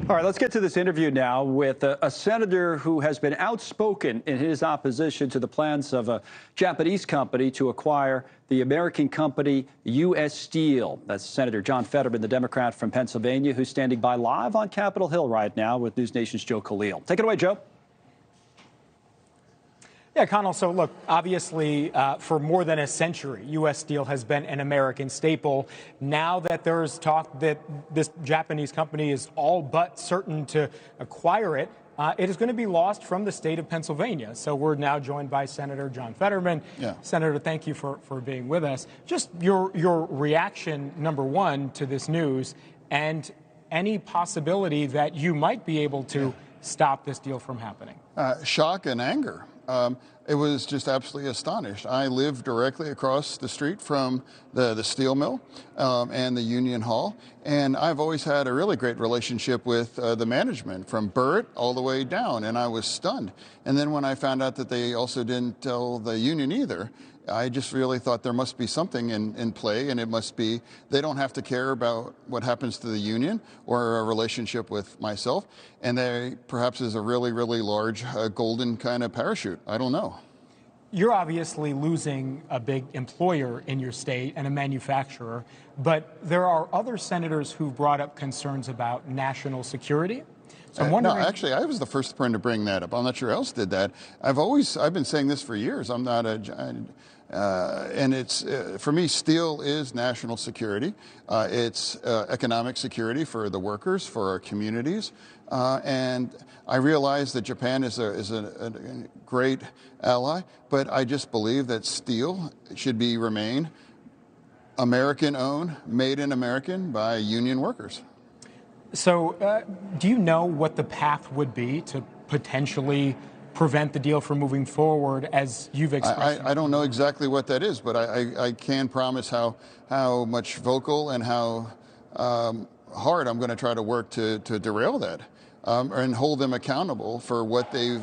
All right, let's get to this interview now with a senator who has been outspoken in his opposition to the plans of a Japanese company to acquire the American company U.S. Steel. That's Senator John Fetterman, the Democrat from Pennsylvania, who's standing by live on Capitol Hill right now with NewsNation's Joe Khalil. Take it away, Joe. Yeah, Connell, so look, obviously, for more than a century, U.S. Steel has been an American staple. Now that there's talk that this Japanese company is all but certain to acquire it, it is going to be lost from the state of Pennsylvania. So we're now joined by Senator John Fetterman. Yeah. Senator, thank you for being with us. Just your reaction, number one, to this news, and any possibility that you might be able to stop this deal from happening. Shock and anger. It was just absolutely astonished. I live directly across the street from the steel mill and the Union Hall, and I've always had a really great relationship with the management from Burt all the way down, and I was stunned. And then when I found out that they also didn't tell the union either, I just really thought there must be something in play, and it must be they don't have to care about what happens to the union or a relationship with myself, and there perhaps is a really, really large golden kind of parachute. I don't know. You're obviously losing a big employer in your state and a manufacturer, but there are other senators who've brought up concerns about national security. So I'm wondering. No, actually, I was the first person to bring that up. I'm not sure who else did that. I've been saying this for years. I'm not and it's for me, steel is national security. It's economic security for the workers, for our communities, and I realize that Japan is a great ally, but I just believe that steel should remain American-owned, made in American by union workers. So do you know what the path would be to potentially prevent the deal from moving forward as you've expressed? I don't know exactly what that is, but I can promise how much vocal and how hard I'm going to try to work to derail that and hold them accountable for what they've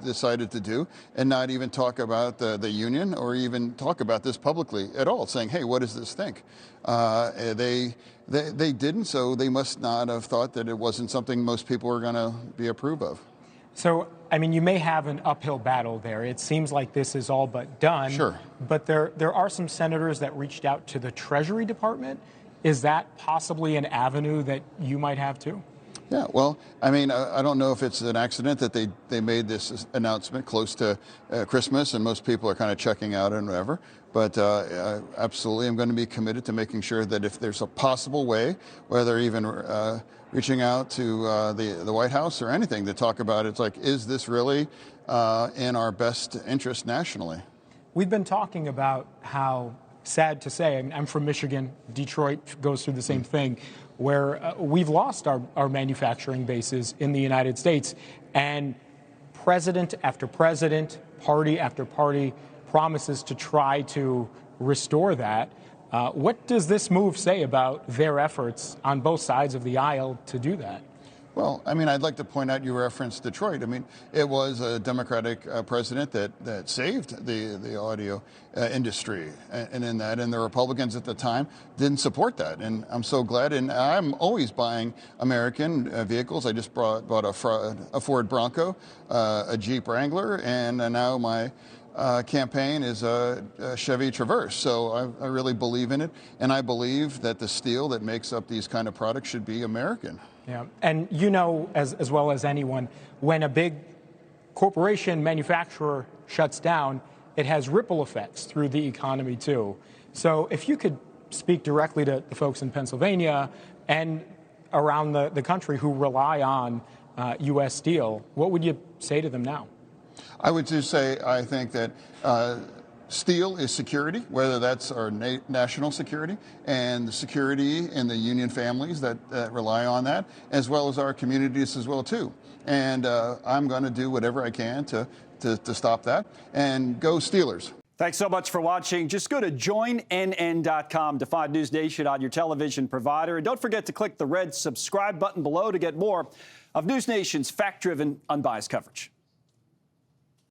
decided to do, and not even talk about the union or even talk about this publicly at all, saying, hey, what does this think? They didn't, so they must not have thought that it wasn't something most people were going to be approve of. So, I mean, you may have an uphill battle there. It seems like this is all but done. Sure. But there are some senators that reached out to the Treasury Department. Is that possibly an avenue that you might have too? Yeah, well, I mean, I don't know if it's an accident that they made this announcement close to Christmas and most people are kind of checking out and whatever. But absolutely, I'm going to be committed to making sure that if there's a possible way, whether even reaching out to the White House or anything to talk about it, it's like, is this really in our best interest nationally? We've been talking about how, sad to say, I mean, I'm from Michigan, Detroit goes through the same thing, where we've lost our manufacturing bases in the United States, and president after president, party after party promises to try to restore that. What does this move say about their efforts on both sides of the aisle to do that? Well, I mean, I'd like to point out you referenced Detroit. I mean, it was a Democratic president that saved the audio industry, and the Republicans at the time didn't support that. And I'm so glad. And I'm always buying American vehicles. I just bought a Ford Bronco, a Jeep Wrangler, and now my campaign is a Chevy Traverse. So I really believe in it, and I believe that the steel that makes up these kind of products should be American. Yeah, and you know as well as anyone, when a big corporation manufacturer shuts down, it has ripple effects through the economy too. So if you could speak directly to the folks in Pennsylvania and around the country who rely on U.S. Steel, what would you say to them now? I would just say I think that steel is security, whether that's our national security and the security in the union families that rely on that, as well as our communities as well too. And I'm going to do whatever I can to stop that. And go Steelers. Thanks so much for watching. Just go to joinnn.com to find News Nation on your television provider. And don't forget to click the red subscribe button below to get more of News Nation's fact-driven, unbiased coverage.